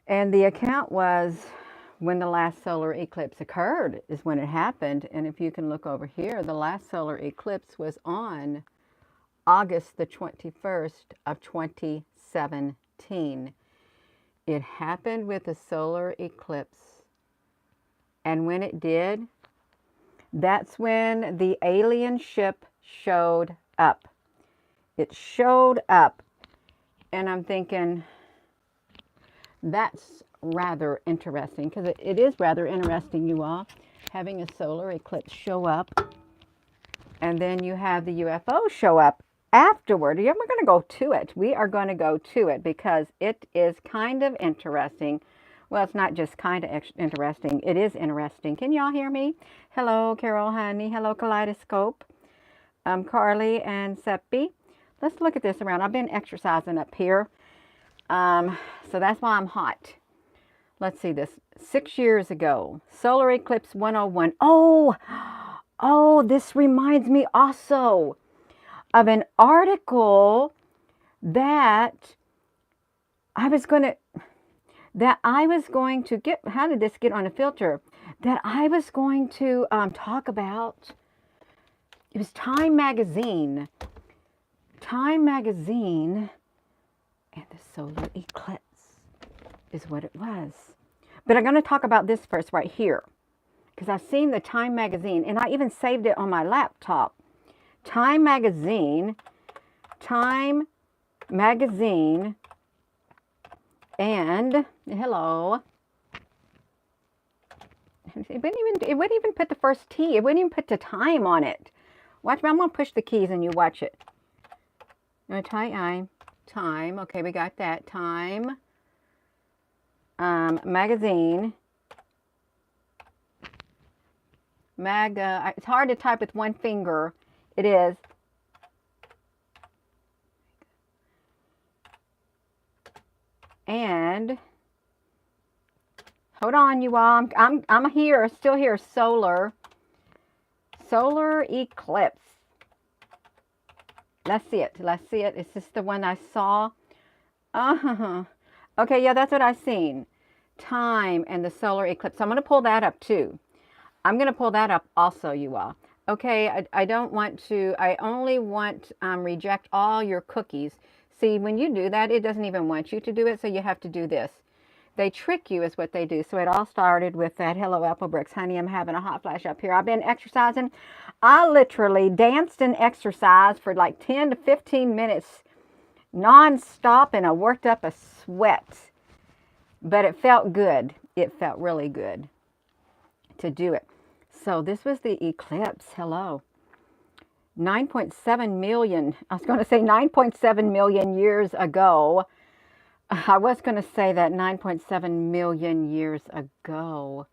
And the account was when the last solar eclipse occurred is when it happened. And if you can look over here, the last solar eclipse was on August the 21st of 2017. It happened with a solar eclipse. And when it did, that's when the alien ship showed up. It showed up. And I'm thinking, that's rather interesting, because it is rather interesting, you all, having a solar eclipse show up, and then you have the UFO show up afterward. Yeah, we're going to go to it. We are going to go to it because it is kind of interesting. Well, it's not just kind of interesting. It is interesting. Can y'all hear me? Hello, Carol, honey. Hello, Kaleidoscope. Carly and Seppi. Let's look at this around. I've been exercising up here. So that's why I'm hot. Let's see this. 6 years ago, Solar Eclipse 101. Oh, this reminds me also of an article that I was going to get. How did this get on a filter? That I was going to talk about. It was Time Magazine. Time Magazine and the solar eclipse is what it was. But I'm going to talk about this first right here, because I've seen the Time Magazine, and I even saved it on my laptop. Time Magazine, and hello. It wouldn't even put the first T. It wouldn't even put the time on it. Watch me. I'm going to push the keys and you watch it. No, time. Okay, we got that. Time. Magazine. It's hard to type with one finger. It is. And hold on, you all. I'm here, still here. Solar eclipse. Let's see it. Is this the one I saw? Okay, yeah, that's what I've seen. Time and the solar eclipse. I'm going to pull that up too. I'm going to pull that up also, you all. Okay, I don't want to, I only want reject all your cookies. See, when you do that, it doesn't even want you to do it, so you have to do this. They trick you is what they do. So it all started with that. Hello, Apple Bricks. Honey, I'm having a hot flash up here. I've been exercising. I literally danced and exercised for like 10 to 15 minutes non-stop, and I worked up a sweat. But it felt good. It felt really good to do it. So this was the eclipse. Hello. 9.7 million. I was going to say 9.7 million years ago. I was going to say that 9.7 million years ago.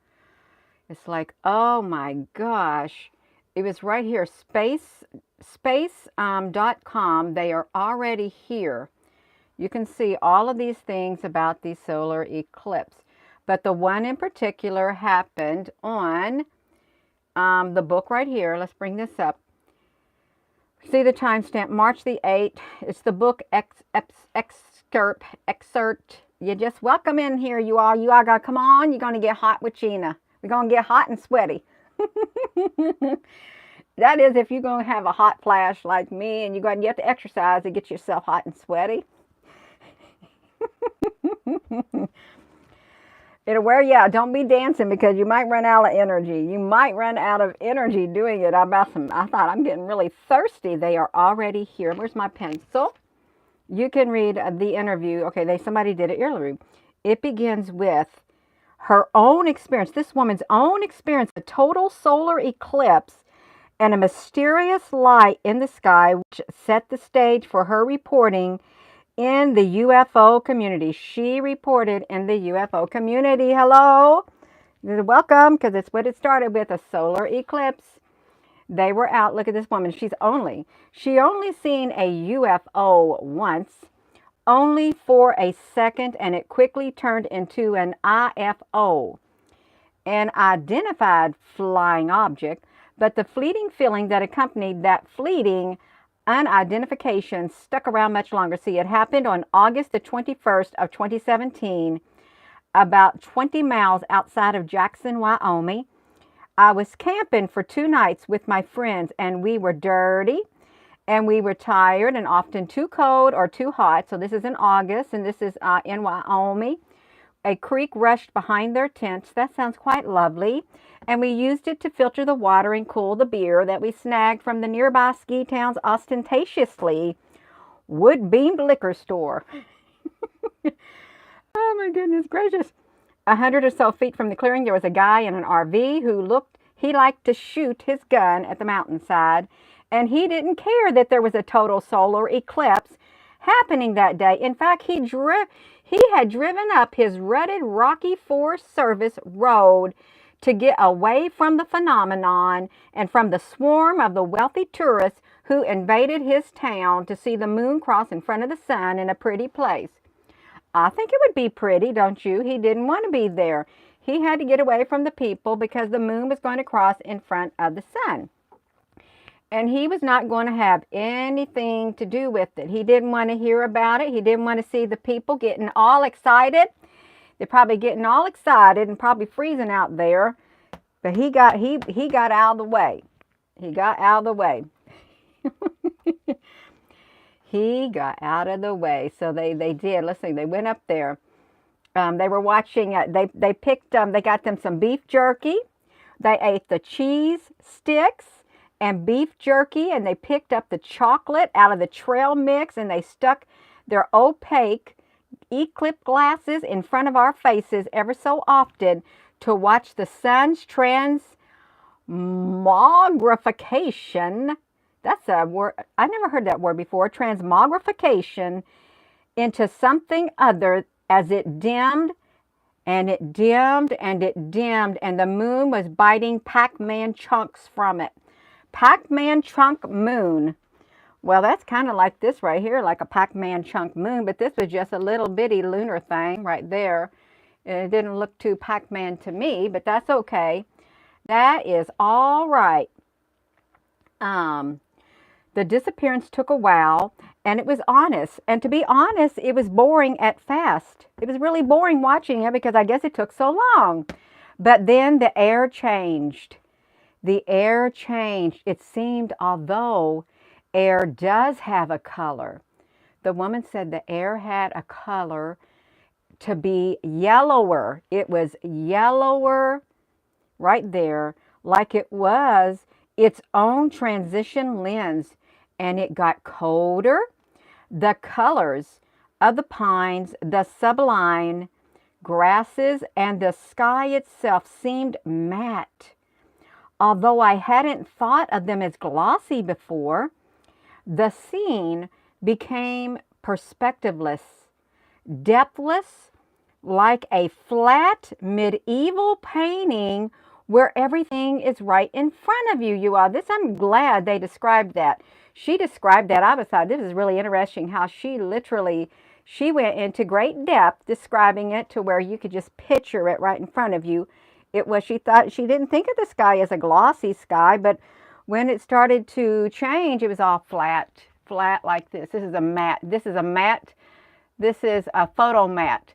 It's like, oh my gosh. It was right here. Space.com. They are already here. You can see all of these things about the solar eclipse. But the one in particular happened on the book right here. Let's bring this up. See the timestamp, March the 8th. It's the book excerpt. You just welcome in here, you all. You all got to come on. You're going to get hot with Gina. We're going to get hot and sweaty. That is if you're going to have a hot flash like me and you have to exercise to get yourself hot and sweaty. It'll wear you out. Don't be dancing because you might run out of energy. You might run out of energy doing it. I thought I'm getting really thirsty. They are already here. Where's my pencil? You can read the interview. Okay, somebody did it earlier. It begins with her own experience, this woman's own experience, a total solar eclipse and a mysterious light in the sky, which set the stage for her reporting in the UFO community. She reported in the UFO community. Hello. Welcome, because it's what it started with, a solar eclipse. They were out. Look at this woman. She only seen a UFO once, only for a second, and it quickly turned into an IFO, an identified flying object. But the fleeting feeling that accompanied that fleeting unidentification stuck around much longer. See, it happened on August the 21st of 2017. about 20 miles outside of Jackson, Wyoming. I was camping for 2 nights with my friends, and we were dirty and we were tired and often too cold or too hot. So this is in August, and this is in Wyoming. A creek rushed behind their tents. That sounds quite lovely. And we used it to filter the water and cool the beer that we snagged from the nearby ski town's ostentatiously wood-beamed liquor store. Oh my goodness gracious. 100 or so feet from the clearing, there was a guy in an RV who he liked to shoot his gun at the mountainside. And he didn't care that there was a total solar eclipse happening that day. In fact, he had driven up his rutted, rocky Forest Service road to get away from the phenomenon and from the swarm of the wealthy tourists who invaded his town to see the moon cross in front of the sun in a pretty place. I think it would be pretty, don't you? He didn't want to be there. He had to get away from the people because the moon was going to cross in front of the sun. And he was not going to have anything to do with it. He didn't want to hear about it. He didn't want to see the people getting all excited. They're probably getting all excited and probably freezing out there. But he got out of the way. He got out of the way. He got out of the way. So they did. Let's see. They went up there. They were watching. They picked. They got them some beef jerky. They ate the cheese sticks and beef jerky, and they picked up the chocolate out of the trail mix, and they stuck their opaque eclipse glasses in front of our faces ever so often to watch the sun's transmogrification. That's a word. I never heard that word before. Transmogrification into something other as it dimmed and it dimmed and it dimmed, and the moon was biting Pac-Man chunks from it. Pac-Man chunk moon. Well, that's kind of like this right here, like a Pac-Man chunk moon, but this was just a little bitty lunar thing right there. It didn't look too Pac-Man to me, but that's okay. That is all right. The disappearance took a while, and it was honest. And to be honest, it was boring at first. It was really boring watching it because I guess it took so long. But then the air changed. The air changed. It seemed, although air does have a color, the woman said the air had a color to be yellower. It was yellower right there, like it was its own transition lens. And it got colder. The colors of the pines, the sublime grasses, and the sky itself seemed matte. Although I hadn't thought of them as glossy before, the scene became perspectiveless, depthless, like a flat medieval painting where everything is right in front of you. You are. I'm glad they described that. She described that. I thought this is really interesting how she went into great depth describing it to where you could just picture it right in front of you. She didn't think of the sky as a glossy sky, but when it started to change, it was all flat like this. This is a matte. This is a photo matte.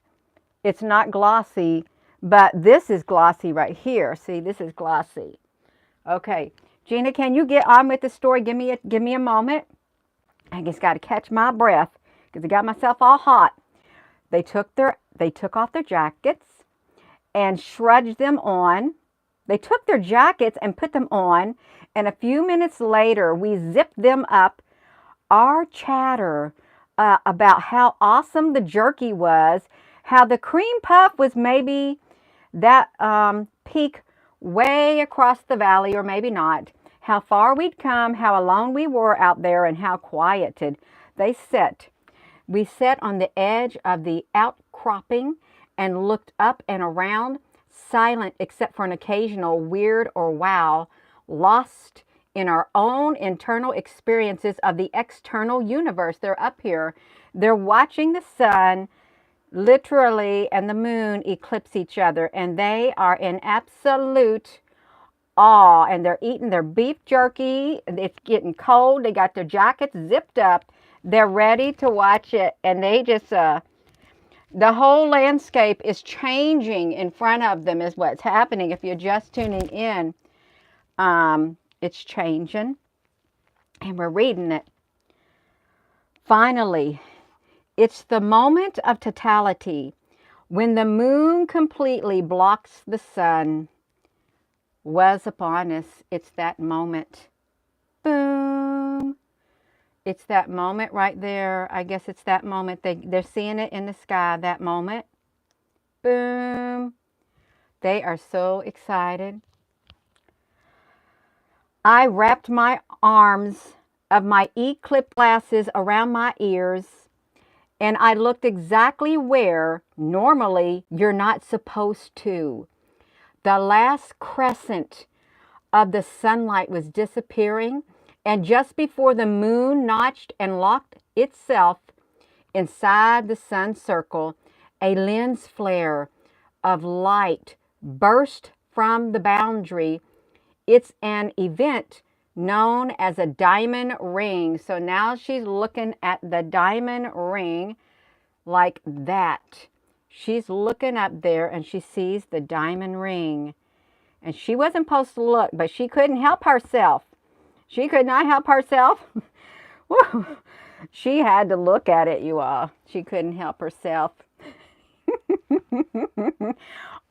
It's not glossy, but this is glossy right here. See, this is glossy. Okay, Gina, can you get on with the story? Give me a moment. I just got to catch my breath because I got myself all hot. They took off their jackets and shrugged them on. They took their jackets and put them on, and a few minutes later, we zipped them up. Our chatter about how awesome the jerky was, how the cream puff was maybe that peak way across the valley, or maybe not, how far we'd come, how alone we were out there, and how quieted. We sat on the edge of the outcropping and looked up and around, silent except for an occasional weird or wow, lost in our own internal experiences of the external universe. They're up here. They're watching the sun literally and the moon eclipse each other, and they are in absolute awe, and they're eating their beef jerky. It's getting cold. They got their jackets zipped up. They're ready to watch it, and they just The whole landscape is changing in front of them is what's happening. If you're just tuning in, it's changing. And we're reading it. Finally, it's the moment of totality when the moon completely blocks the sun was upon us. It's that moment. Boom. It's that moment right there. I guess it's that moment. They're seeing it in the sky, that moment. Boom. They are so excited. I wrapped my arms of my eclipse glasses around my ears, and I looked exactly where normally you're not supposed to. The last crescent of the sunlight was disappearing, and just before the moon notched and locked itself inside the sun circle, a lens flare of light burst from the boundary. It's an event known as a diamond ring. So now she's looking at the diamond ring like that. She's looking up there and she sees the diamond ring. And she wasn't supposed to look, but she couldn't help herself. She could not help herself. She had to look at it, you all. She couldn't help herself.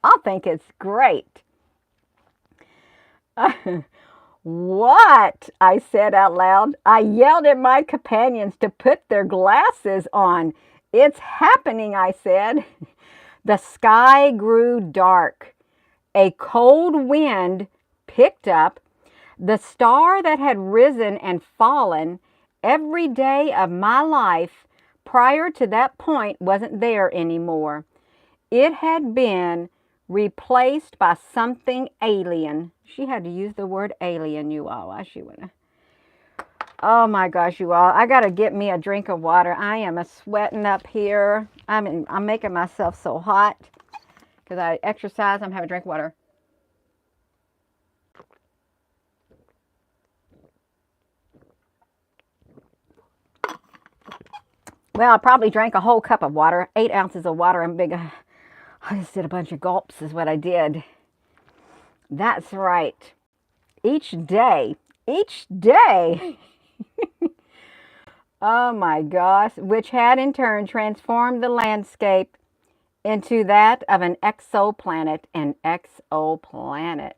I think it's great. What? I said out loud. I yelled at my companions to put their glasses on. It's happening, I said. The sky grew dark. A cold wind picked up. The star that had risen and fallen every day of my life prior to that point wasn't there anymore. It had been replaced by something alien. She had to use the word alien, you all. Why she would have. Oh my gosh, you all. I got to get me a drink of water. I am sweating up here. I'm making myself so hot because I exercise. I'm having a drink of water. Well, I probably drank a whole cup of water, 8 ounces of water. I'm big. I just did a bunch of gulps is what I did. That's right. Each day. Oh my gosh. Which had in turn transformed the landscape into that of an exoplanet. An exoplanet.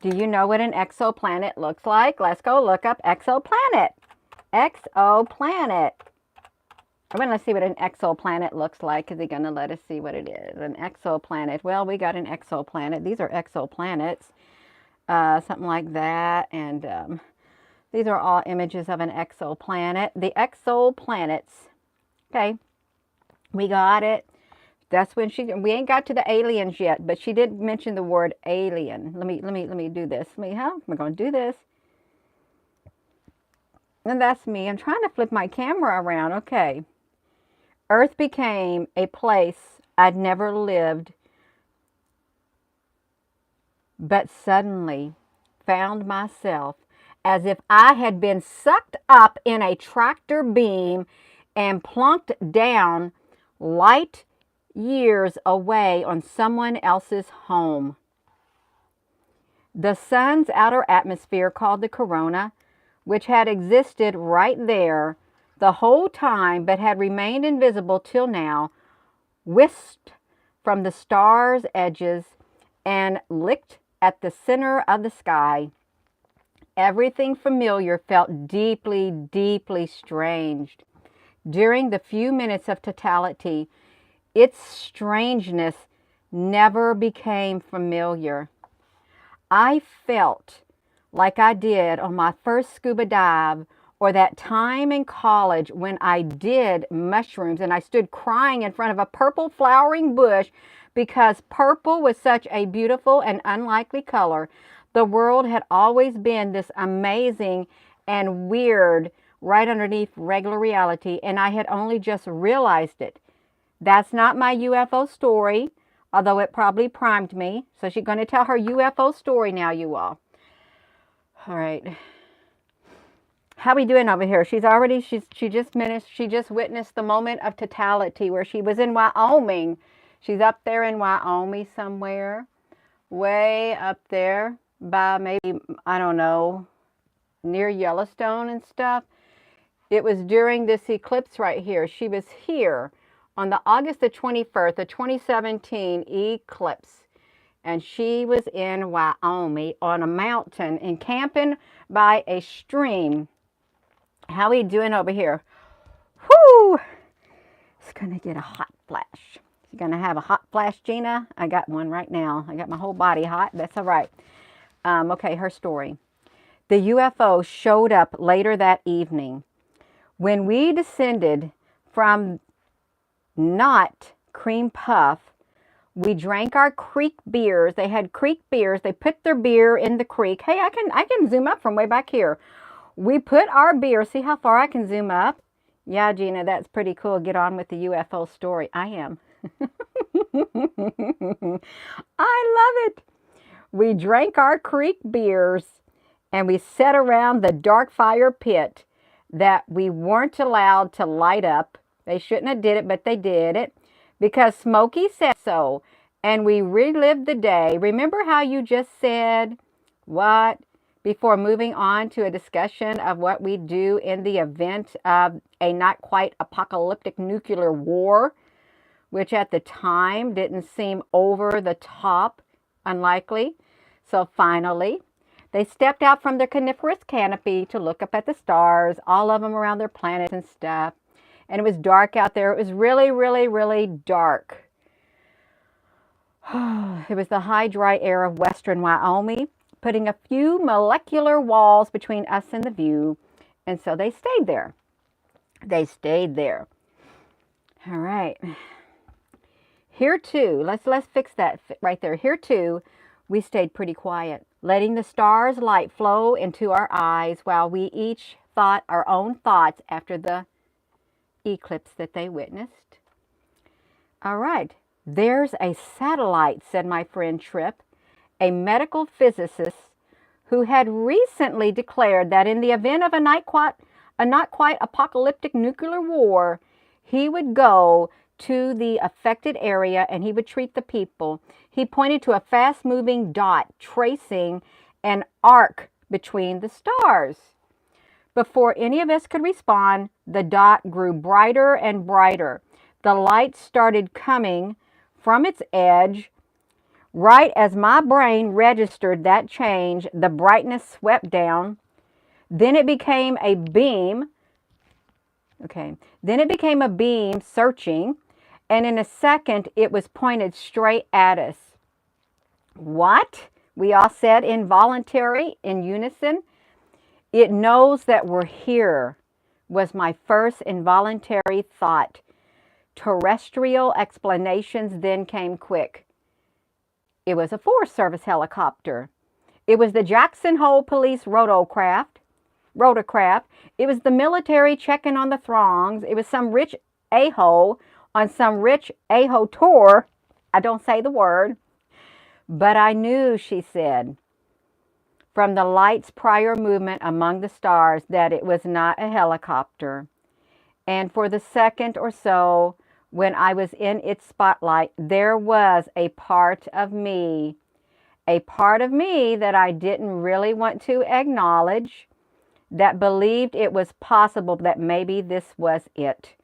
Do you know what an exoplanet looks like? Let's go look up exoplanet. Exoplanet. I'm going to see what an exoplanet looks like. Is he going to let us see what it is? An exoplanet. Well, we got an exoplanet. These are exoplanets. Something like that. And these are all images of an exoplanet. The exoplanets. Okay. We got it. That's when we ain't got to the aliens yet, but she did mention the word alien. Let me do this. How am I going to do this? And that's me. I'm trying to flip my camera around. Okay. Earth became a place I'd never lived, but suddenly found myself as if I had been sucked up in a tractor beam and plunked down light years away on someone else's home. The sun's outer atmosphere, called the corona, which had existed right there the whole time but had remained invisible till now, whisked from the stars' edges and licked at the center of the sky. Everything familiar felt deeply, deeply strange. During the few minutes of totality, its strangeness never became familiar. I felt like I did on my first scuba dive, or that time in college when I did mushrooms and I stood crying in front of a purple flowering bush because purple was such a beautiful and unlikely color. The world had always been this amazing and weird right underneath regular reality, and I had only just realized it. That's not my UFO story, although it probably primed me. So she's going to tell her UFO story now, you all. All right. How we doing over here? She just witnessed the moment of totality where she was in Wyoming. She's up there in Wyoming somewhere, way up there by maybe, I don't know, near Yellowstone and stuff. It was during this eclipse right here. She was here on the August the 21st, the 2017 eclipse. And she was in Wyoming on a mountain and camping by a stream. How are you doing over here? Whoo! It's going to get a hot flash. You're going to have a hot flash, Gina? I got one right now. I got my whole body hot. That's all right. Okay, her story. The UFO showed up later that evening. When we descended from not cream puff, we drank our creek beers. They had creek beers. They put their beer in the creek. Hey, I can zoom up from way back here. We put our beer. See how far I can zoom up? Yeah, Gina, that's pretty cool. Get on with the UFO story. I am. I love it. We drank our creek beers and we sat around the dark fire pit that we weren't allowed to light up. They shouldn't have did it, but they did it because Smokey said so. And we relived the day. Remember how you just said, what? Before moving on to a discussion of what we do in the event of a not quite apocalyptic nuclear war, which at the time didn't seem over the top unlikely. So finally, they stepped out from their coniferous canopy to look up at the stars, all of them around their planets and stuff. And it was dark out there. It was really, really, really dark. It was the high, dry air of western Wyoming, putting a few molecular walls between us and the view. And so they stayed there. They stayed there. All right. Here too, let's fix that right there. Here too, we stayed pretty quiet, letting the stars' light flow into our eyes while we each thought our own thoughts after the eclipse that they witnessed. All right. There's a satellite, said my friend Tripp, a medical physicist who had recently declared that in the event of a not quite apocalyptic nuclear war, he would go to the affected area and he would treat the people. He pointed to a fast-moving dot tracing an arc between the stars. Before any of us could respond, the dot grew brighter and brighter. The light started coming from its edge. Right as my brain registered that change, the brightness swept down. Then it became a beam. Okay. Then it became a beam searching, and in a second, it was pointed straight at us. What? We all said involuntary, in unison. It knows that we're here, was my first involuntary thought. Terrestrial explanations then came quick. It was a Forest Service helicopter. It was the Jackson Hole Police rotorcraft. It was the military checking on the throngs. It was some rich a-hole on some rich a-hole tour. I don't say the word. But I knew, she said, from the light's prior movement among the stars that it was not a helicopter. And for the second or so, when I was in its spotlight, there was a part of me that I didn't really want to acknowledge, that believed it was possible that maybe this was it.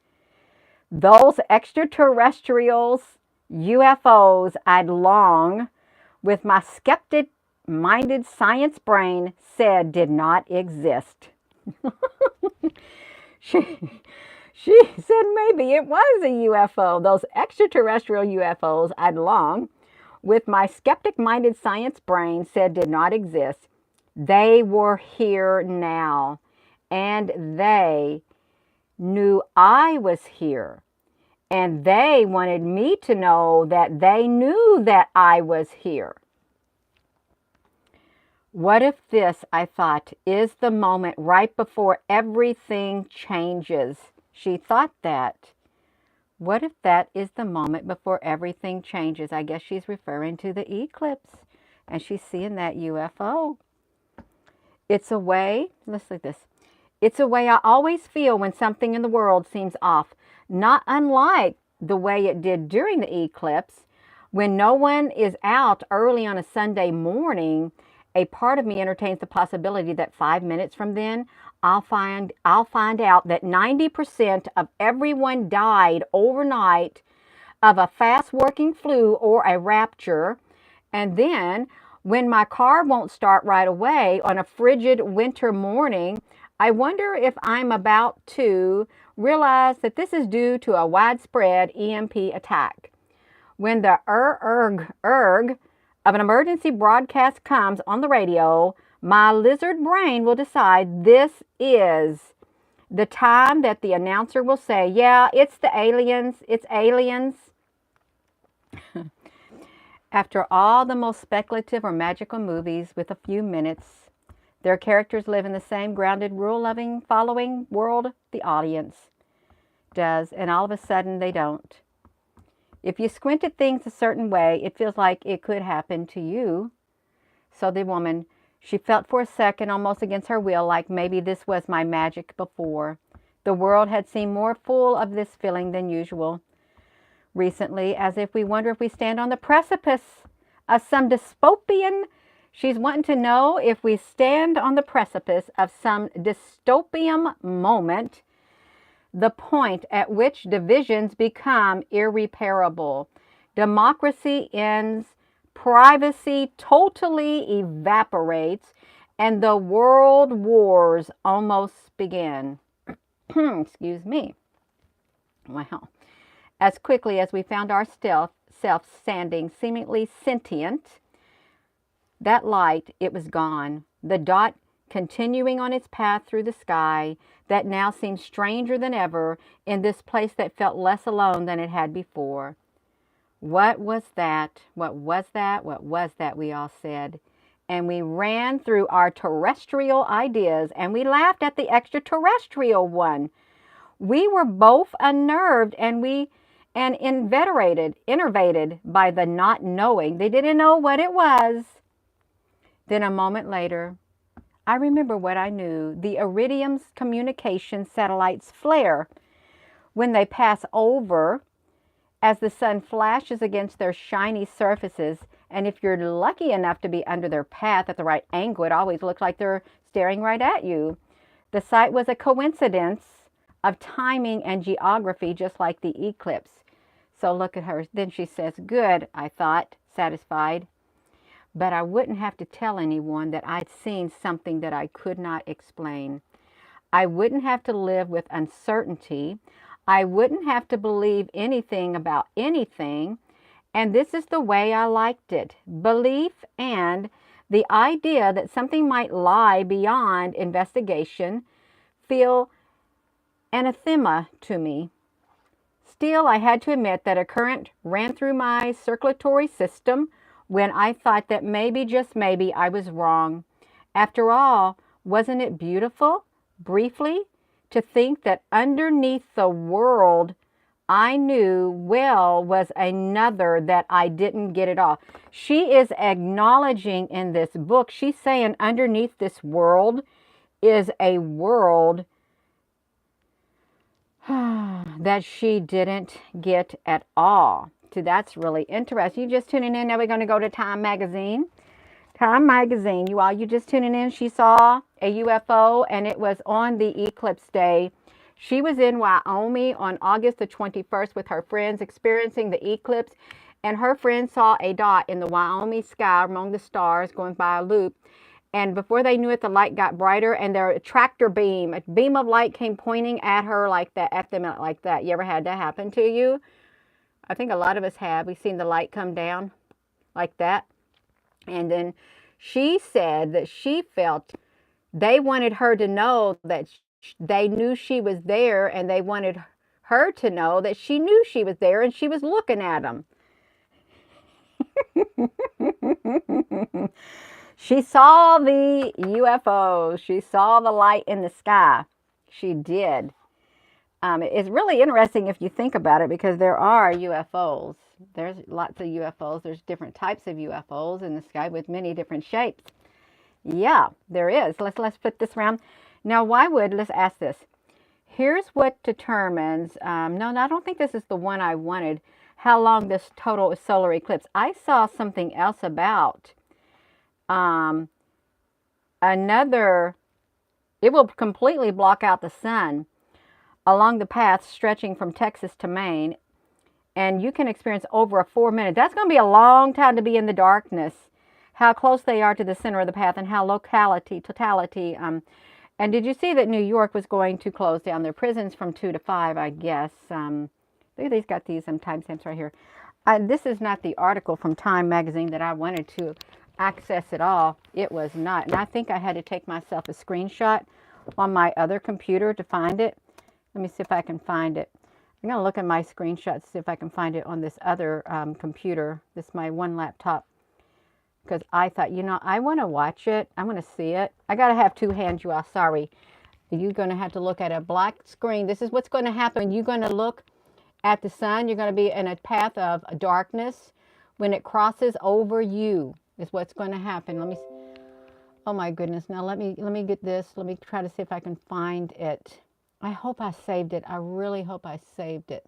Those extraterrestrials, UFOs, I'd long, with my skeptic-minded science brain, said did not exist. She said maybe it was a UFO. Those extraterrestrial UFOs I'd long, with my skeptic-minded science brain, said did not exist. They were here now, and they knew I was here, and they wanted me to know that they knew that I was here. What if this, I thought, is the moment right before everything changes? She thought that. What if that is the moment before everything changes? I guess she's referring to the eclipse, and she's seeing that UFO. It's a way, let's look at this. It's a way I always feel when something in the world seems off, not unlike the way it did during the eclipse. When no one is out early on a Sunday morning, a part of me entertains the possibility that 5 minutes from then, I'll find out that 90% of everyone died overnight of a fast working flu or a rapture. And then when my car won't start right away on a frigid winter morning, I wonder if I'm about to realize that this is due to a widespread EMP attack. When the erg of an emergency broadcast comes on the radio, my lizard brain will decide this is the time that the announcer will say, yeah, it's the aliens, it's aliens. After all the most speculative or magical movies with a few minutes, their characters live in the same grounded, rule-loving, following world the audience does, and all of a sudden they don't. If you squint at things a certain way, it feels like it could happen to you. So the woman, she felt for a second almost against her will, like maybe this was my magic before. The world had seemed more full of this feeling than usual recently, as if we wonder if we stand on the precipice of some dystopian. She's wanting to know if we stand on the precipice of some dystopian moment, the point at which divisions become irreparable. Democracy ends, privacy totally evaporates, and the world wars almost begin. Excuse me. Wow. As quickly as we found ourselves standing, seemingly sentient, that light, it was gone. The dot continuing on its path through the sky that now seemed stranger than ever in this place that felt less alone than it had before. What was that? What was that? What was that? We all said. And we ran through our terrestrial ideas and we laughed at the extraterrestrial one. We were both unnerved and enervated by the not knowing. They didn't know what it was. Then a moment later, I remember what I knew. The Iridium's communication satellites flare when they pass over as the sun flashes against their shiny surfaces. And if you're lucky enough to be under their path at the right angle, it always looks like they're staring right at you. The sight was a coincidence of timing and geography, just like the eclipse. So look at her. Then she says, good, I thought, satisfied. But I wouldn't have to tell anyone that I'd seen something that I could not explain. I wouldn't have to live with uncertainty. I wouldn't have to believe anything about anything. And this is the way I liked it. Belief and the idea that something might lie beyond investigation feel anathema to me. Still, I had to admit that a current ran through my circulatory system when I thought that maybe, just maybe, I was wrong. After all, wasn't it beautiful, briefly, to think that underneath the world I knew well was another that I didn't get it all. She is acknowledging in this book, she's saying underneath this world is a world that she didn't get at all. So that's really interesting. You just tuning in. Now we're going to go to Time Magazine. Time Magazine. You just tuning in. She saw a UFO and it was on the eclipse day. She was in Wyoming on August the 21st with her friends experiencing the eclipse. And her friends saw a dot in the Wyoming sky among the stars going by a loop. And before they knew it, the light got brighter and their tractor beam, a beam of light came pointing at her like that, at them like that. You ever had that happen to you? I think a lot of us have. We've seen the light come down like that. And then she said that she felt they wanted her to know that they knew she was there, and they wanted her to know that she knew she was there and she was looking at them. She saw the UFO. She saw the light in the sky. She did. It's really interesting if you think about it, because there are UFOs. There's lots of UFOs. There's different types of UFOs in the sky with many different shapes. Yeah, there is. Let's flip this around. Now, why would, let's ask this. Here's what determines, no, I don't think this is the one I wanted, how long this total solar eclipse. I saw something else about um, another, it will completely block out the sun along the path stretching from Texas to Maine, and you can experience over a 4 minute. That's going to be a long time to be in the darkness. How close they are to the center of the path and how totality. And did you see that New York was going to close down their prisons from 2 to 5, I guess. They've got these timestamps right here. This is not the article from Time magazine that I wanted to access at all. It was not. And I think I had to take myself a screenshot on my other computer to find it. Let me see if I can find it. I'm going to look at my screenshots, see if I can find it on this other computer. This is my one laptop. Because I thought, you know, I want to watch it. I want to see it. I got to have two hands, you all. Sorry. You're going to have to look at a black screen. This is what's going to happen. You're going to look at the sun. You're going to be in a path of darkness. When it crosses over you is what's going to happen. Let me, oh my goodness. Now let me get this. Let me try to see if I can find it. I hope I saved it. I really hope I saved it.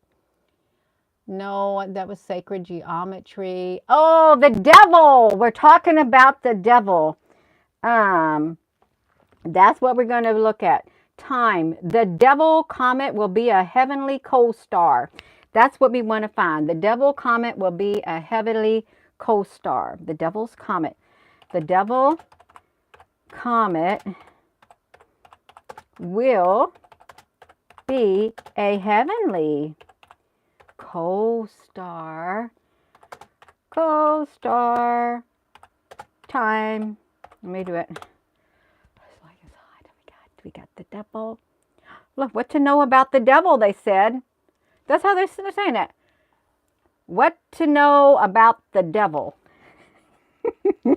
No, that was sacred geometry. Oh, the devil. We're talking about the devil. That's what we're going to look at. Time. The devil comet will be a heavenly co-star. That's what we want to find. The devil comet will be a heavenly co-star. The devil's comet. The devil comet will be a heavenly co-star time. Let me do it. It's like it's hot. We got the devil. Look, what to know about the devil, they said. That's how they're saying it. What to know about the devil. If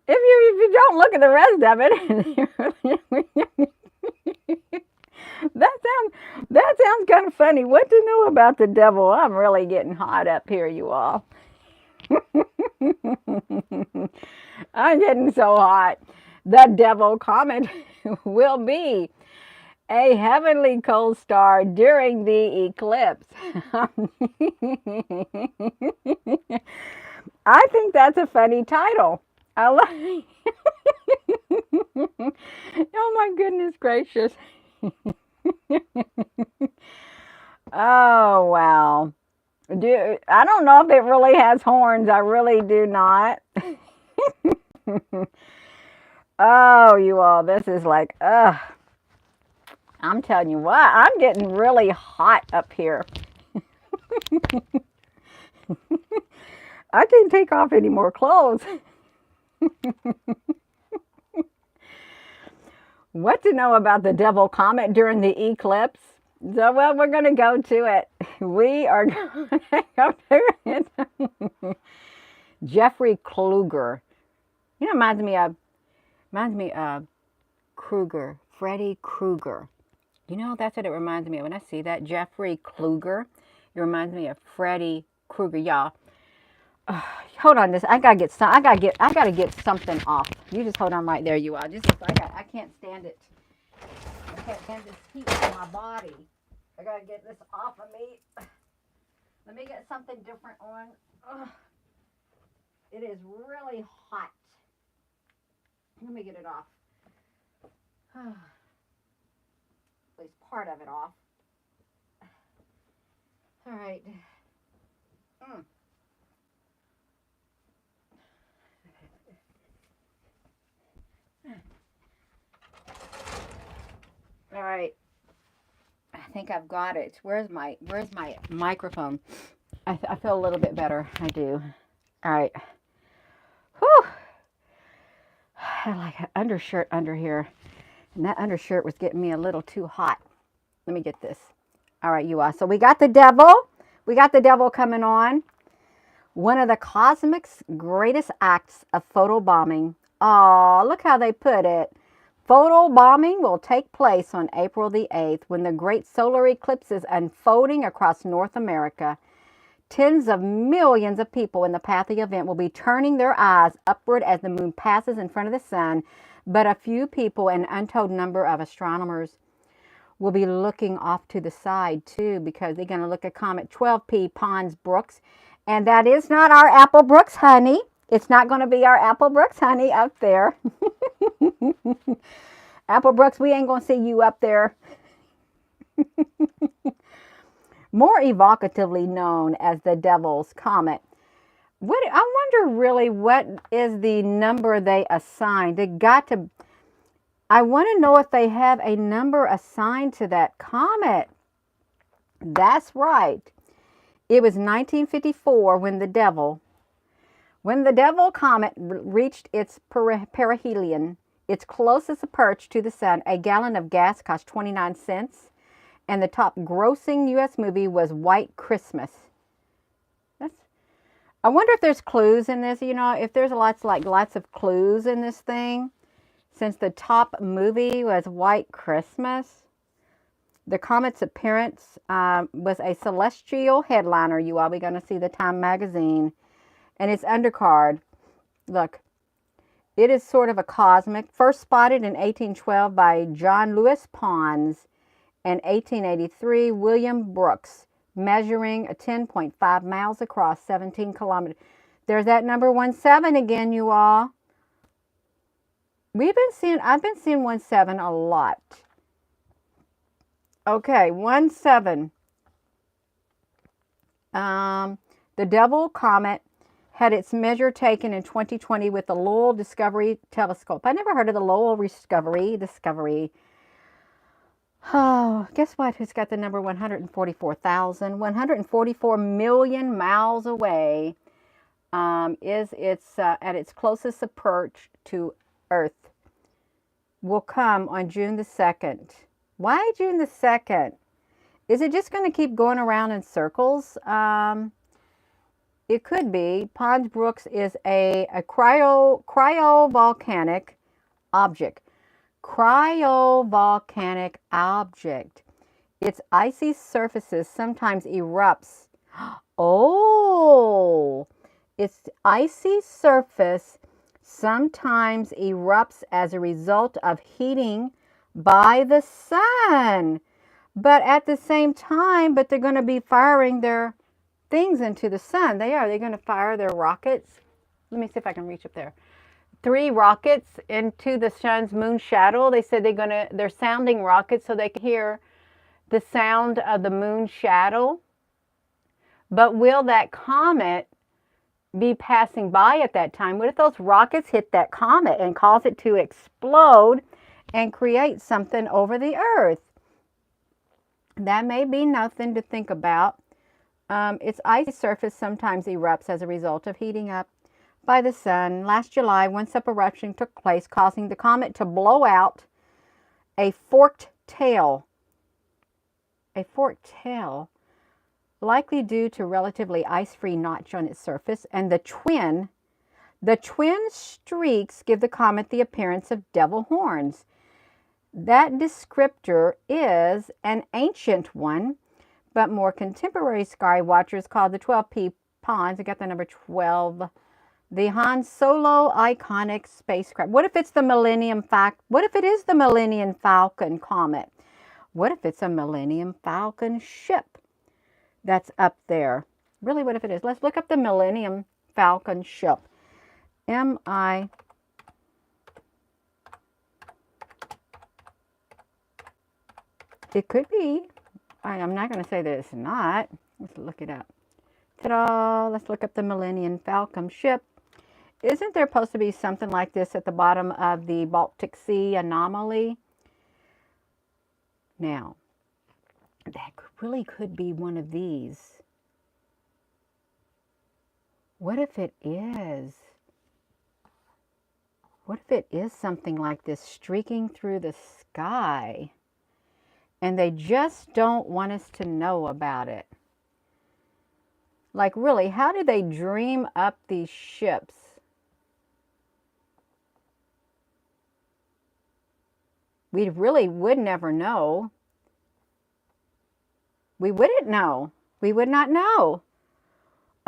you don't look at the rest of it, that sounds kind of funny. What to know about the devil? I'm really getting hot up here, you all. I'm getting so hot. The devil comet will be a heavenly co-star during the eclipse. I think that's a funny title. I like. Oh my goodness gracious. Oh wow. I don't know if it really has horns. I really do not. Oh, you all, this is like, I'm telling you what, I'm getting really hot up here. I can't take off any more clothes. What to know about the devil comet during the eclipse? So, well, we're going to go to it. We are going to go to it. Jeffrey Kluger. You know, reminds me of Krueger, Freddy Krueger. You know, that's what it reminds me of when I see that. Jeffrey Kluger. It reminds me of Freddy Krueger. Y'all, hold on. I gotta get something off. You just hold on right there, you all. I can't stand it. I can't stand this heat in my body. I gotta get this off of me. Let me get something different on. It is really hot. Let me get it off. At least part of it off. All right. All right. I think I've got it. Where's my microphone? I feel a little bit better. I do. All right. Whew. I had like an undershirt under here. And that undershirt was getting me a little too hot. Let me get this. All right, you all. So we got the devil. We got the devil coming on. One of the cosmic's greatest acts of photobombing. Oh, look how they put it. Photobombing will take place on April the 8th when the great solar eclipse is unfolding across North America. Tens of millions of people in the path of the event will be turning their eyes upward as the moon passes in front of the sun, but a few people, an untold number of astronomers, will be looking off to the side too, because they're going to look at Comet 12P Pons Brooks. And that is not our Apple Brooks, honey. It's not going to be our Apple Brooks, honey, up there. Apple Brooks, we ain't going to see you up there. More evocatively known as the Devil's Comet. I wonder really what is the number they assigned. They got to... I want to know if they have a number assigned to that comet. That's right. It was 1954 when the Devil comet reached its perihelion, its closest approach to the sun. A gallon of gas cost 29 cents, and the top grossing U.S. movie was White Christmas. I wonder if there's clues in this. You know, if there's lots of clues in this thing. Since the top movie was White Christmas, the comet's appearance was a celestial headliner. You all be going to see the Time magazine. And its undercard, look, it is sort of a cosmic. First spotted in 1812 by John Lewis Pons and 1883 William Brooks, measuring 10.5 miles across, 17 kilometers. There's that number 17 again, you all. I've been seeing 17 a lot. Okay, 17. The Devil Comet had its measure taken in 2020 with the Lowell Discovery Telescope. I never heard of the Lowell Discovery. Oh, guess what? Who's got the number 144,000? 144 million miles away is its at its closest approach to Earth. Will come on June the 2nd. Why June the 2nd? Is it just going to keep going around in circles? It could be. Pons Brooks is a cryovolcanic object. Cryovolcanic object. Its icy surfaces sometimes erupts. Oh! Its icy surface sometimes erupts as a result of heating by the sun. But at the same time, they're going to be firing their things into the sun. They're going to fire their rockets. Let me see if I can reach up there. 3 rockets into the sun's moon shadow. They said they're sounding rockets so they can hear the sound of the moon shadow. But will that comet be passing by at that time? What if those rockets hit that comet and cause it to explode and create something over the Earth? That may be nothing to think about. Its icy surface sometimes erupts as a result of heating up by the sun. Last July, one such eruption took place, causing the comet to blow out a forked tail. A forked tail, likely due to relatively ice-free notch on its surface, and the twin streaks give the comet the appearance of devil horns. That descriptor is an ancient one, but more contemporary sky watchers call the 12P Pons, I got the number 12, the Han Solo iconic spacecraft. What if it's the what if it is the Millennium Falcon comet? What if it's a Millennium Falcon ship that's up there? Really, what if it is? Let's look up the Millennium Falcon ship. It could be. I'm not going to say that it's not. Let's look it up. Ta-da! Let's look up the Millennium Falcon ship. Isn't there supposed to be something like this at the bottom of the Baltic Sea anomaly? Now, that really could be one of these. What if it is? What if it is something like this streaking through the sky? And they just don't want us to know about it. Like, really, how do they dream up these ships? We really would never know. We wouldn't know. We would not know.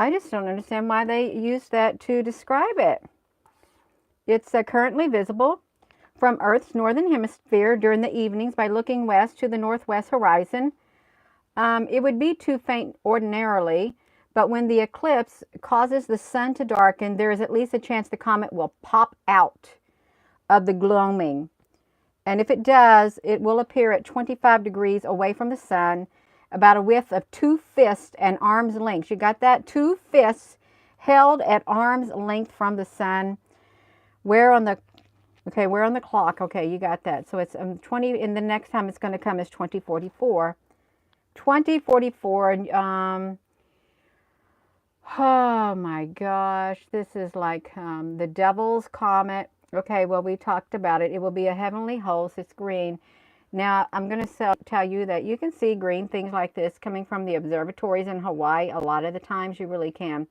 I just don't understand why they use that to describe it. It's currently visible from Earth's northern hemisphere during the evenings by looking west to the northwest horizon. It would be too faint ordinarily, but when the eclipse causes the sun to darken, there is at least a chance the comet will pop out of the gloaming. And if it does, it will appear at 25 degrees away from the sun, about a width of 2 fists and arm's length. You got that? 2 fists held at arm's length from the sun. Where on the clock? Okay, you got that. So it's 20, and the next time it's going to come is 2044. 2044. Oh my gosh, this is like the devil's comet. Okay, well, we talked about it. It will be a heavenly host. It's green. Now, I'm going to tell you that you can see green things like this coming from the observatories in Hawaii. A lot of the times you really can.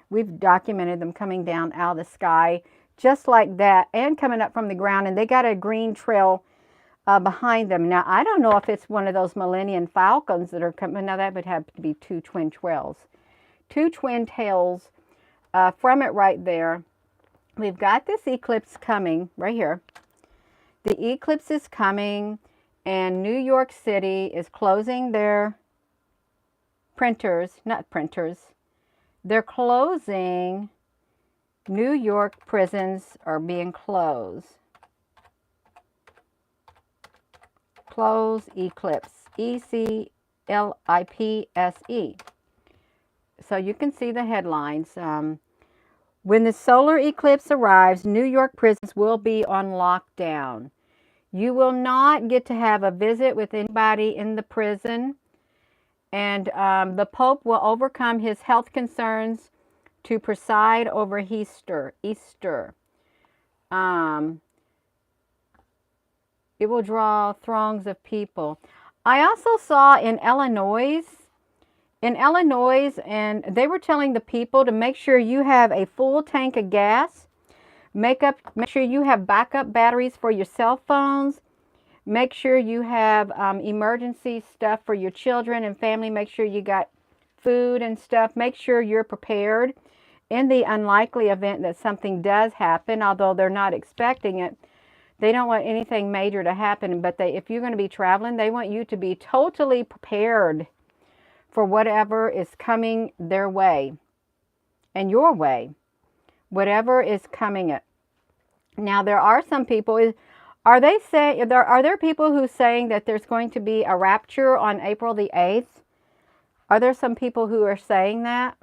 We've documented them coming down out of the sky just like that and coming up from the ground. And they got a green trail behind them. Now, I don't know if it's one of those Millennium Falcons that are coming. Now, that would have to be 2 twin tails. 2 twin tails from it right there. We've got this eclipse coming right here. The eclipse is coming, and New York City is closing their they're closing. New York prisons are being closed. Close eclipse. ECLIPSE. So you can see the headlines. When the solar eclipse arrives, New York prisons will be on lockdown. You will not get to have a visit with anybody in the prison. And the Pope will overcome his health concerns to preside over Easter. It will draw throngs of people. I also saw in Illinois, and they were telling the people to make sure you have a full tank of gas. Make sure you have backup batteries for your cell phones. Make sure you have emergency stuff for your children and family. Make sure you got food and stuff. Make sure you're prepared in the unlikely event that something does happen, although they're not expecting it. They don't want anything major to happen, but if you're going to be traveling, they want you to be totally prepared for whatever is coming their way and your way, whatever is coming. Now, there are some people, are there people who are saying that there's going to be a rapture on April the 8th? Are there some people who are saying that?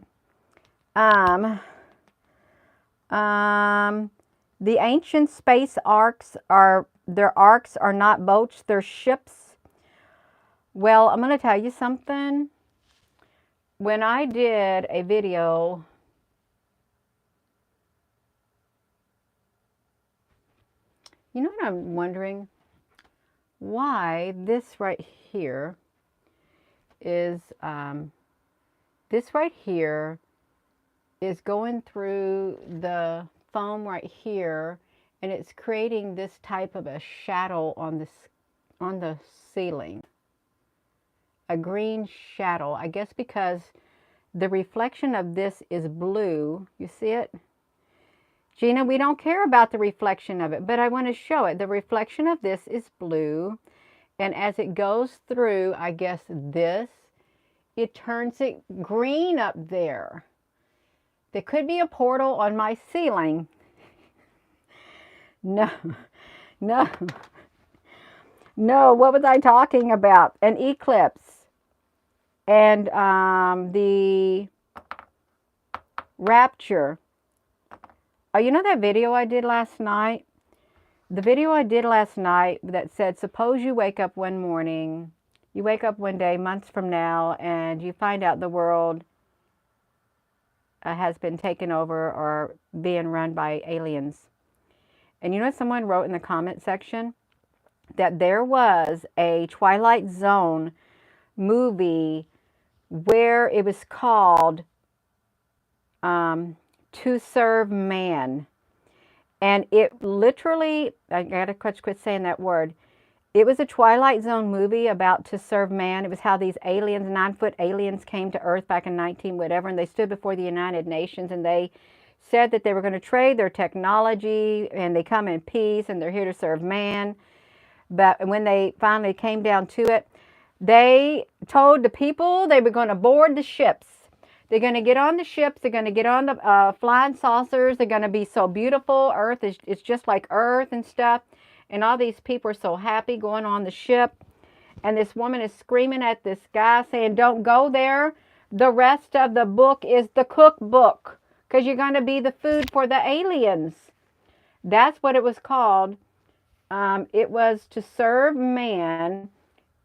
The ancient space arcs their arcs are not boats, they're ships. Well, I'm going to tell you something. When I did a video, you know what I'm wondering? Why this right here is going through the foam right here, and it's creating this type of a shadow on the ceiling. A green shadow, I guess because the reflection of this is blue. You see it? Gina, we don't care about the reflection of it, but I want to show it. The reflection of this is blue, and as it goes through, I guess it turns it green up there. There could be a portal on my ceiling. No, what was I talking about? An eclipse. And the rapture. Oh, you know that video I did last night? The video I did last night that said, suppose you wake up one morning, you wake up one day, months from now, and you find out the world has been taken over or being run by aliens. And you know what someone wrote in the comment section? That there was a Twilight Zone movie where it was called To Serve Man. And it literally, I gotta quit saying that word, It was a Twilight Zone movie about to serve man. It was how these aliens, 9-foot aliens, came to Earth back in 19 whatever, and they stood before the United Nations, and they said that they were going to trade their technology, and they come in peace, and they're here to serve man. But when they finally came down to it, they told the people they were going to board the ships. They're going to get on the ships. They're going to get on the flying saucers. They're going to be so beautiful. Earth is it's just like Earth and stuff. And all these people are so happy going on the ship. And this woman is screaming at this guy saying, don't go there. The rest of the book is the cookbook because you're going to be the food for the aliens. That's what it was called. It was to serve man.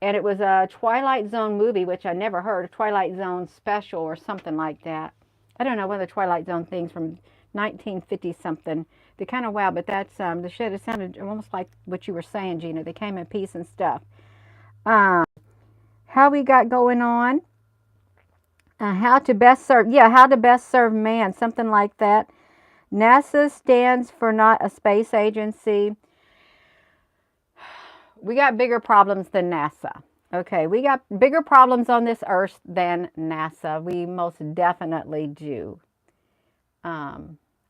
And it was a Twilight Zone movie, which I never heard, a Twilight Zone special or something like that. I don't know, one of the Twilight Zone things from 1950-something. They kind of, wow, but that's, the shit, it sounded almost like what you were saying, Gina. They came in peace and stuff. How we got going on? How to best serve, yeah, how to best serve man, something like that. NASA stands for not a space agency. We got bigger problems than NASA. Okay, we got bigger problems on this earth than NASA. We most definitely do.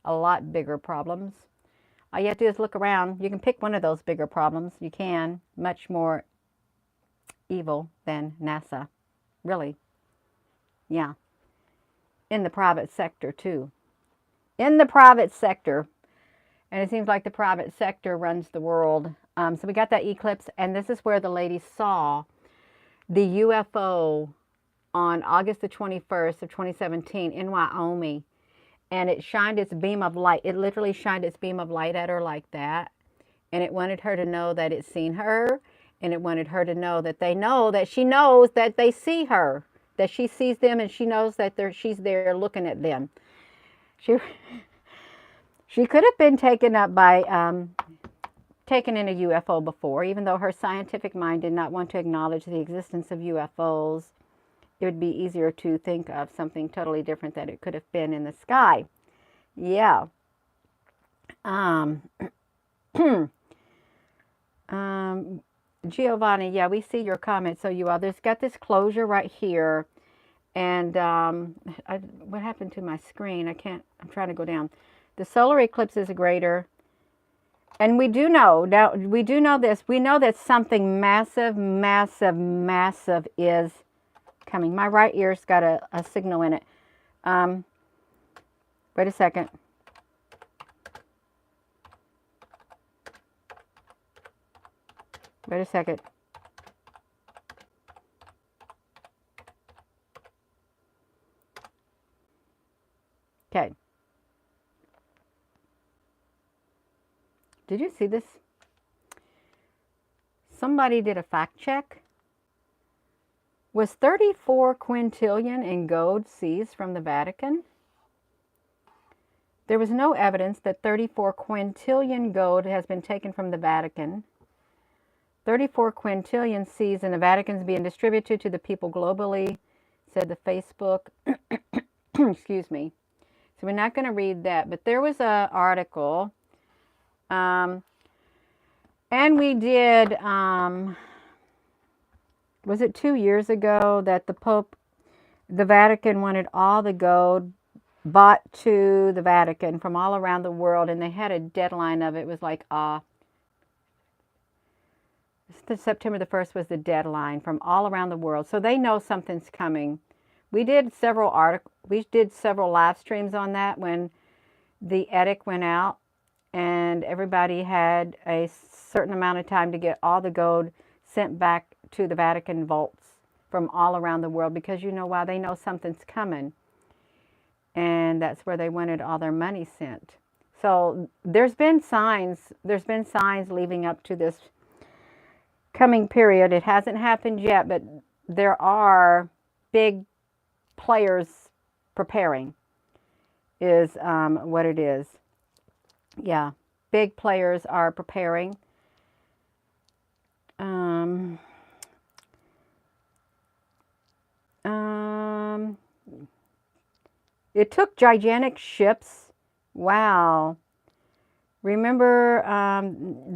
A lot bigger problems. All you have to do is look around. You can pick one of those bigger problems. You can. Much more evil than NASA. Really. Yeah. In the private sector, too. In the private sector. And it seems like the private sector runs the world. So we got that eclipse, and this is where the lady saw the UFO on August the 21st of 2017 in Wyoming. And it shined its beam of light. It literally shined its beam of light at her like that. And it wanted her to know that it's seen her. And it wanted her to know that she knows that they see her. That she sees them, and she knows that she's there looking at them. She could have been taken up by... taken in a UFO before, even though her scientific mind did not want to acknowledge the existence of UFOs. It would be easier to think of something totally different that it could have been in the sky. Yeah. Giovanni, yeah, we see your comment. So you all, there's got this closure right here. And what happened to my screen? I'm trying to go down. The solar eclipse is greater. And we do know, now we do know this, we know that something massive, massive, massive is coming. My right ear's got a signal in it. Wait a second. Wait a second. Okay. Did you see this? Somebody did a fact check. Was 34 quintillion in gold seized from the Vatican? There was no evidence that 34 quintillion gold has been taken from the Vatican. 34 quintillion seized and the Vatican's being distributed to the people globally, said the Facebook. Excuse me. So we're not going to read that, but there was an article. And we did, was it 2 years ago that the Vatican wanted all the gold bought to the Vatican from all around the world, and they had a deadline of it. It was like, September the 1st was the deadline from all around the world. So they know something's coming. We did several live streams on that when the edict went out. And everybody had a certain amount of time to get all the gold sent back to the Vatican vaults from all around the world. Because you know why? They know something's coming. And that's where they wanted all their money sent. So there's been signs leading up to this coming period. It hasn't happened yet, but there are big players preparing is what it is. Yeah, big players are preparing. It took gigantic ships. Wow. Remember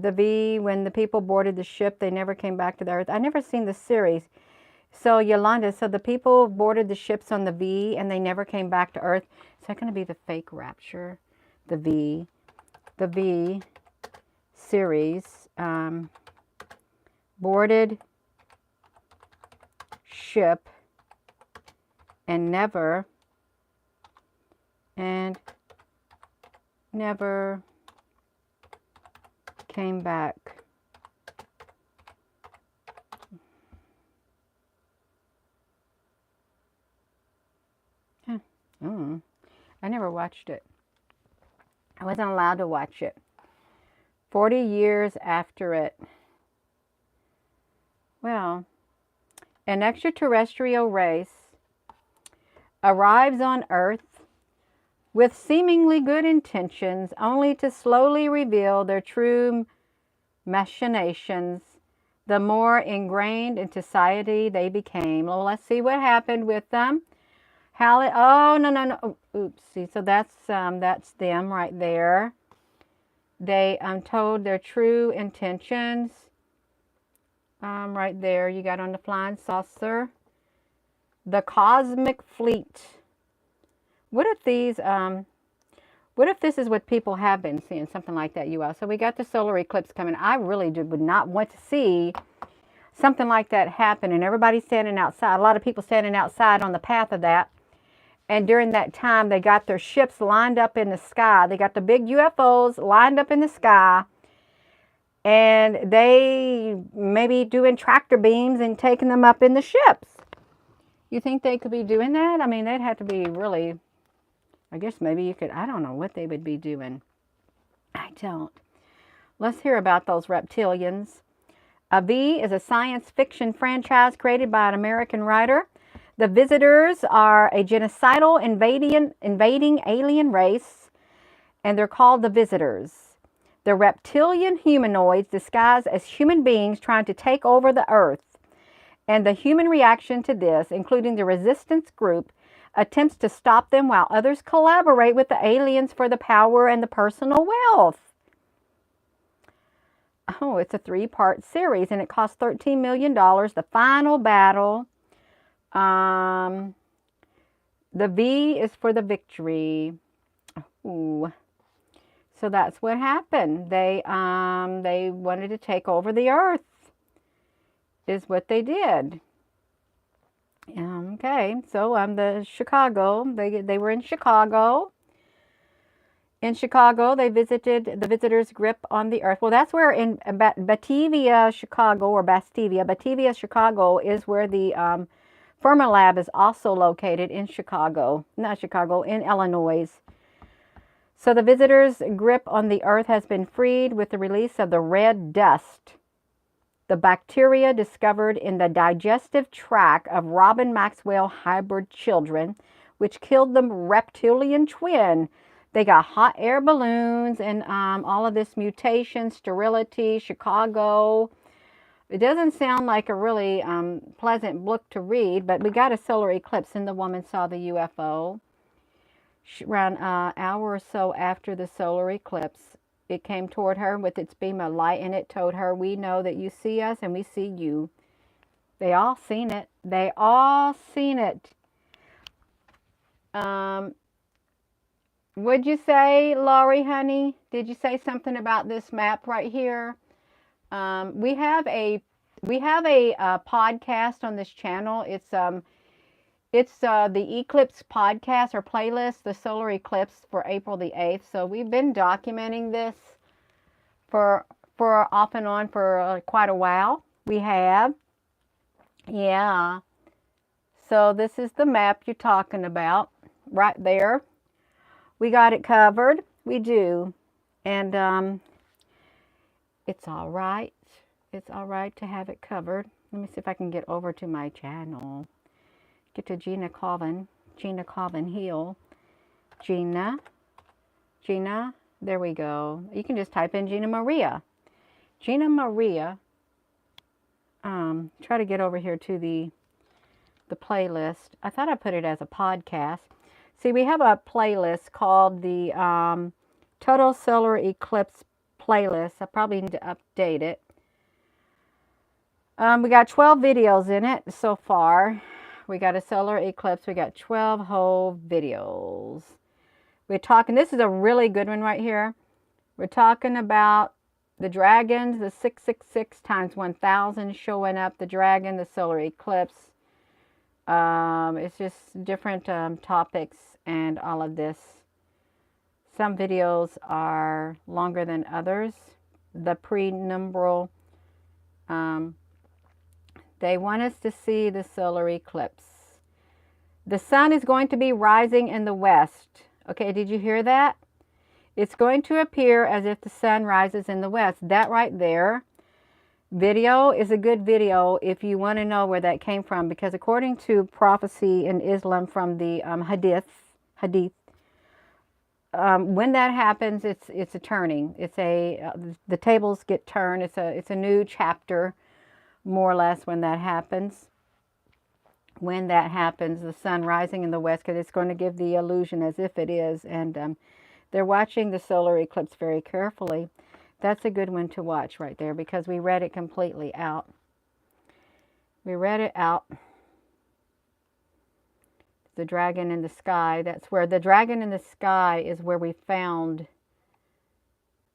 the V, when the people boarded the ship, they never came back to the Earth? I never seen the series. So Yolanda, so the people boarded the ships on the V and they never came back to Earth. Is that going to be the fake rapture? The V series, boarded ship and never came back. I never watched it. I wasn't allowed to watch it. 40 years after it. Well, an extraterrestrial race arrives on Earth with seemingly good intentions, only to slowly reveal their true machinations the more ingrained in society they became. Well, let's see what happened with them. Oh, no. Oh, oopsie. So that's them right there. They told their true intentions. Right there, you got on the flying saucer. The cosmic fleet. What if these, what if this is what people have been seeing, something like that, you all? So we got the solar eclipse coming. I really would not want to see something like that happen, and everybody standing outside, a lot of people standing outside on the path of that. And during that time, they got their ships lined up in the sky. They got the big UFOs lined up in the sky. And they maybe doing tractor beams and taking them up in the ships. You think they could be doing that? I mean, they'd have to be really, I guess maybe you could, I don't know what they would be doing. I don't. Let's hear about those reptilians. V is a science fiction franchise created by an American writer. The visitors are a genocidal invading alien race, and they're called the visitors. They're reptilian humanoids disguised as human beings trying to take over the Earth. And the human reaction to this, including the resistance group, attempts to stop them while others collaborate with the aliens for the power and the personal wealth. Oh, it's a 3-part series, and it costs $13 million. The final battle. The V is for the victory. Ooh. So that's what happened. They wanted to take over the Earth, is what they did. Okay, so the Chicago. They were in Chicago. In Chicago, they visited the visitors' grip on the Earth. Well, that's where in Batavia, Chicago, or Batavia, Chicago is where the Fermilab is also located in Chicago. Not Chicago, in Illinois. So the visitors' grip on the Earth has been freed with the release of the red dust, the bacteria discovered in the digestive tract of Robin Maxwell hybrid children, which killed the reptilian twin. They got hot air balloons and all of this mutation, sterility, Chicago. It doesn't sound like a really pleasant book to read, but we got a solar eclipse and the woman saw the UFO. Around an hour or so after the solar eclipse, it came toward her with its beam of light, and it told her, "We know that you see us and we see you." They all seen it. They all seen it. Would you say, Laurie, honey? Did you say something about this map right here? We have a podcast on this channel. It's the Eclipse podcast or playlist, the solar eclipse for April the 8th. So we've been documenting this for off and on for quite a while. We have. Yeah. So this is the map you're talking about right there. We got it covered. We do. And it's all right. It's all right to have it covered. Let me see if I can get over to my channel. Get to Gina Colvin Hill. Gina, there we go. You can just type in Gina Maria. Try to get over here to the playlist. I thought I put it as a podcast. See, we have a playlist called the Total Solar Eclipse playlist. I probably need to update it. We got 12 videos in it so far. We got a solar eclipse. We got 12 whole videos. We're talking, this is a really good one right here. We're talking about the dragons, the 666 times 1000 showing up, the dragon, the solar eclipse. It's just different topics and all of this. Some videos are longer than others. The prenumbral, they want us to see the solar eclipse. The sun is going to be rising in the west. Okay, did you hear that? It's going to appear as if the sun rises in the west. That right there, video is a good video if you want to know where that came from, because according to prophecy in Islam from the hadith, when that happens, it's a turning. It's the tables get turned. It's a new chapter, more or less, when that happens. When that happens, the sun rising in the west, because it's going to give the illusion as if it is, and they're watching the solar eclipse very carefully. That's a good one to watch right there, because we read it completely out. We read it out. The dragon in the sky. That's where the dragon in the sky is where we found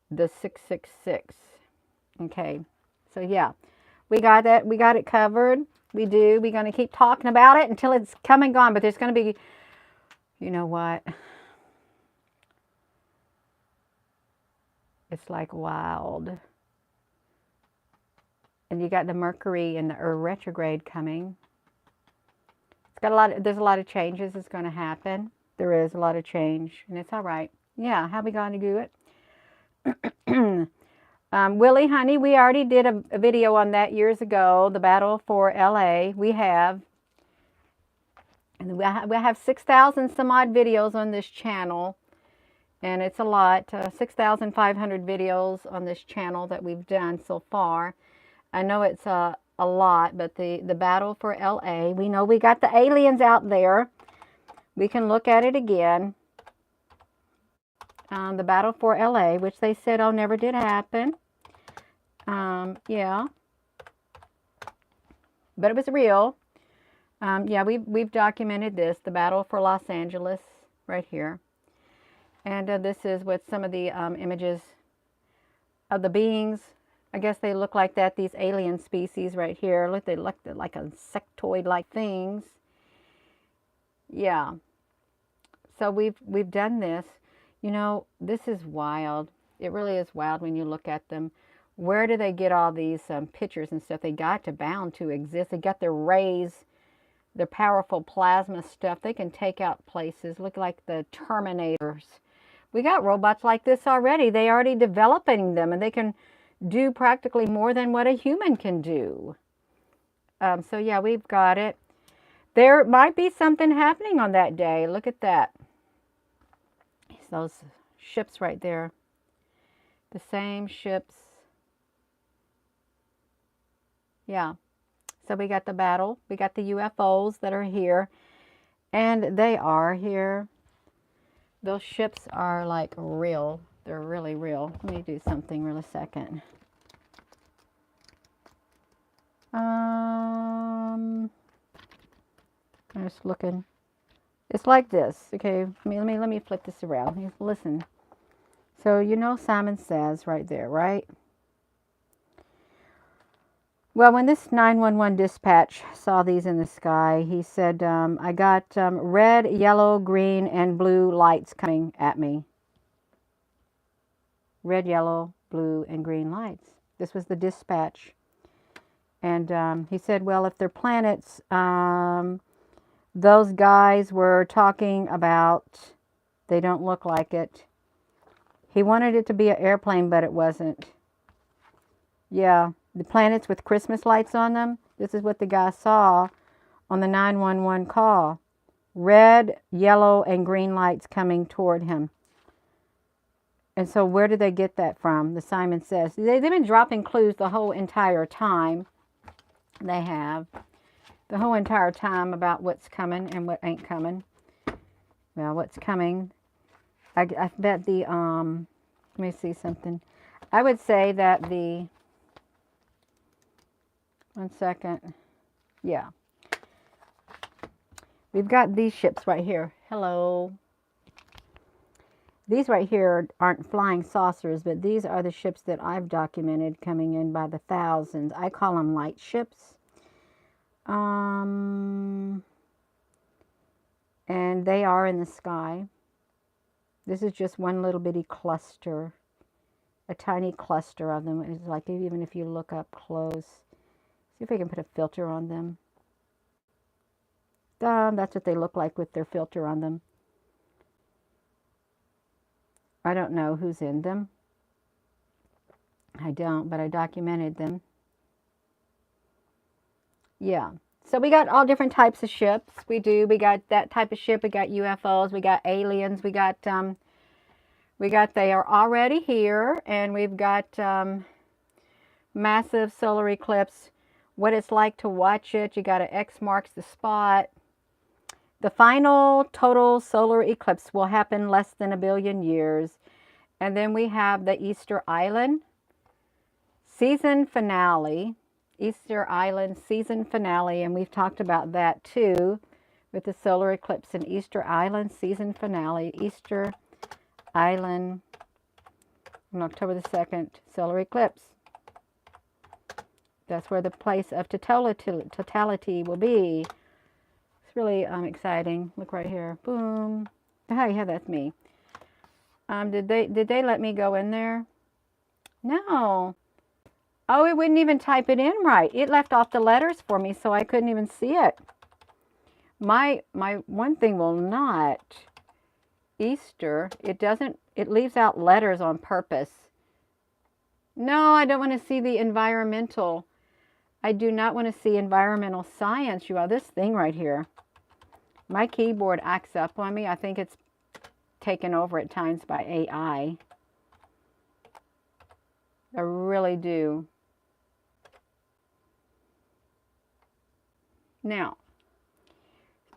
the 666. Okay. So yeah, we got that. We got it covered. We do. We're going to keep talking about it until it's come and gone. But there's going to be, you know what? It's like wild. And you got the Mercury and the retrograde coming. It's got a lot. There's a lot of changes that's going to happen. There is a lot of change, and it's all right. Yeah, how we going to do it? Willie, honey, we already did a video on that years ago. The battle for LA. We have. And we have 6,000 some odd videos on this channel. And it's a lot, 6,500 videos on this channel that we've done so far. I know it's a lot, but the battle for LA, we know we got the aliens out there. We can look at it again. The battle for LA, which they said, oh, never did happen. Yeah. But it was real. Yeah, we've documented this, the battle for Los Angeles, right here. And this is what some of the images of the beings, I guess they look like that, these alien species right here. Look, they look like insectoid-like things. Yeah. So we've done this. You know, this is wild. It really is wild when you look at them. Where do they get all these pictures and stuff? They got to bound to exist. They got their rays, their powerful plasma stuff. They can take out places. Look like the Terminators. We got robots like this already. They already developing them, and they can do practically more than what a human can do. So yeah, we've got it. There might be something happening on that day. Look at that. It's those ships right there. The same ships. Yeah. So we got the battle. We got the UFOs that are here. And they are here. Those ships are like real. They're really real. Let me do something real a second. I'm just looking. It's like this. Okay, let me flip this around. Listen. So you know Simon Says right there, right? Well, when this 911 dispatch saw these in the sky, he said, I got red, yellow, green, and blue lights coming at me. Red, yellow, blue, and green lights. This was the dispatch. And he said, well, if they're planets, those guys were talking about, they don't look like it. He wanted it to be an airplane, but it wasn't. Yeah. The planets with Christmas lights on them. This is what the guy saw on the 911 call. Red, yellow, and green lights coming toward him. And so where did they get that from? The Simon Says. They've been dropping clues the whole entire time. They have. The whole entire time about what's coming and what ain't coming. Well, what's coming. I bet the Let me see something. I would say that the, 1 second. Yeah. We've got these ships right here. Hello. These right here aren't flying saucers, but these are the ships that I've documented coming in by the thousands. I call them light ships. And they are in the sky. This is just one little bitty cluster. A tiny cluster of them. It's like, even if you look up close. See if we can put a filter on them. That's what they look like with their filter on them. I don't know who's in them. I don't, but I documented them. Yeah. So we got all different types of ships. We got that type of ship. We got UFOs. We got aliens. We got they are already here. And we've got massive solar eclipse. What it's like to watch it. You got an X marks the spot. The final total solar eclipse will happen less than 1 billion years. And then we have the Easter Island season finale. Easter Island season finale. And we've talked about that too with the solar eclipse and Easter Island season finale. Easter Island on October the 2nd, solar eclipse. That's where the place of totality will be. Really exciting. Look right here. Boom. Oh yeah, that's me. Did they let me go in there? No. Oh, it wouldn't even type it in right. It left off the letters for me, so I couldn't even see it. My one thing will not. Easter. It leaves out letters on purpose. No, I don't want to see the environmental. I do not want to see environmental science, you all. This thing right here. My keyboard acts up on me. I think it's taken over at times by AI. I really do. Now,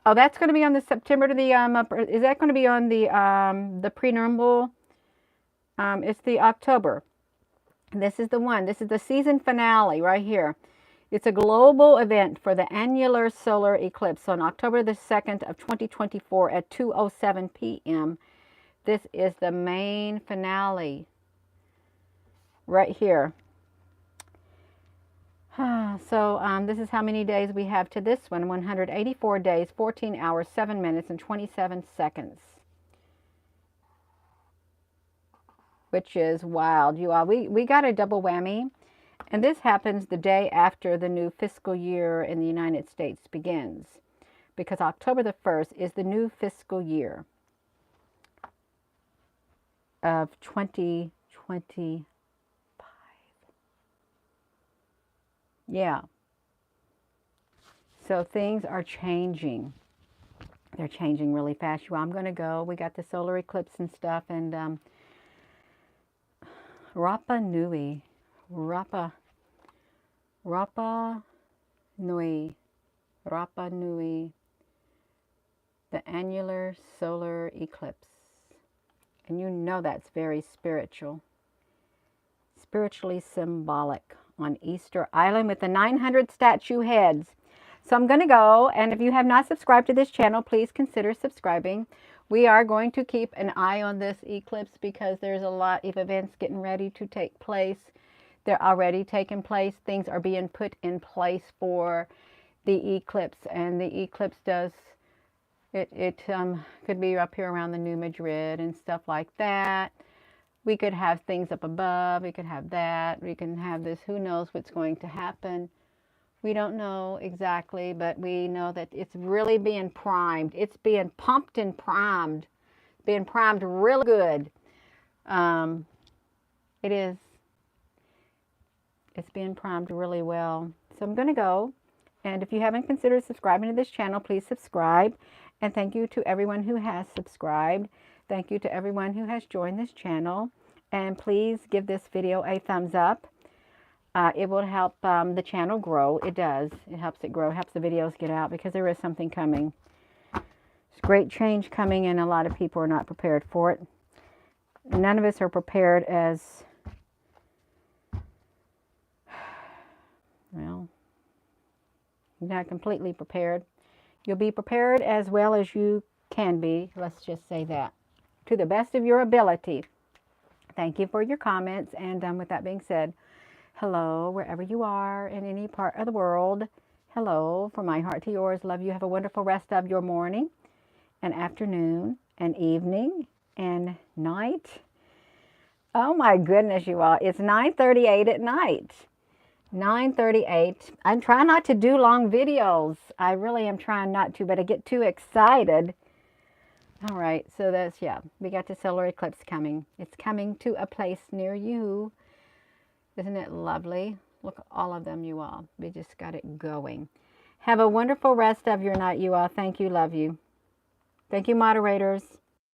oh, that's going to be on the September to the is that going to be on the prenumbral? It's the October. This is the one. This is the season finale right here. It's a global event for the annular solar eclipse on October the 2nd of 2024 at 2:07 p.m. This is the main finale right here. So this is how many days we have to this one. 184 days, 14 hours, 7 minutes, and 27 seconds. Which is wild, you all. We got a double whammy. And this happens the day after the new fiscal year in the United States begins. Because October the 1st is the new fiscal year of 2025. Yeah. So things are changing. They're changing really fast. You all, I'm going to go. We got the solar eclipse and stuff. And Rapa Nui. Rapa Nui, the annular solar eclipse. And you know that's very spiritual. Spiritually symbolic on Easter Island with the 900 statue heads. So I'm going to go, and if you have not subscribed to this channel, please consider subscribing. We are going to keep an eye on this eclipse because there's a lot of events getting ready to take place. They're already taking place. Things are being put in place for the eclipse. And the eclipse does, it could be up here around the New Madrid and stuff like that. We could have things up above. We could have that. We can have this. Who knows what's going to happen? We don't know exactly, but we know that it's really being primed. It's being pumped and primed. Being primed really good. It is. It's being primed really well. So I'm going to go. And if you haven't considered subscribing to this channel, please subscribe. And thank you to everyone who has subscribed. Thank you to everyone who has joined this channel. And please give this video a thumbs up. It will help the channel grow. It does. It helps it grow. It helps the videos get out because there is something coming. There's great change coming and a lot of people are not prepared for it. none of us are prepared as, well, you're not completely prepared. You'll be prepared as well as you can be. Let's just say that. To the best of your ability. Thank you for your comments. And with that being said, hello, wherever you are in any part of the world. Hello, from my heart to yours. Love you. Have a wonderful rest of your morning and afternoon and evening and night. Oh my goodness, you all. It's 9:38 at night. 9:38. I'm trying not to do long videos. I really am trying not to, but I get too excited. All right, so that's, yeah, we got the solar eclipse coming. It's coming to a place near you. Isn't it lovely? Look at all of them, you all. We just got it going. Have a wonderful rest of your night, you all. Thank you. Love you. Thank you, moderators.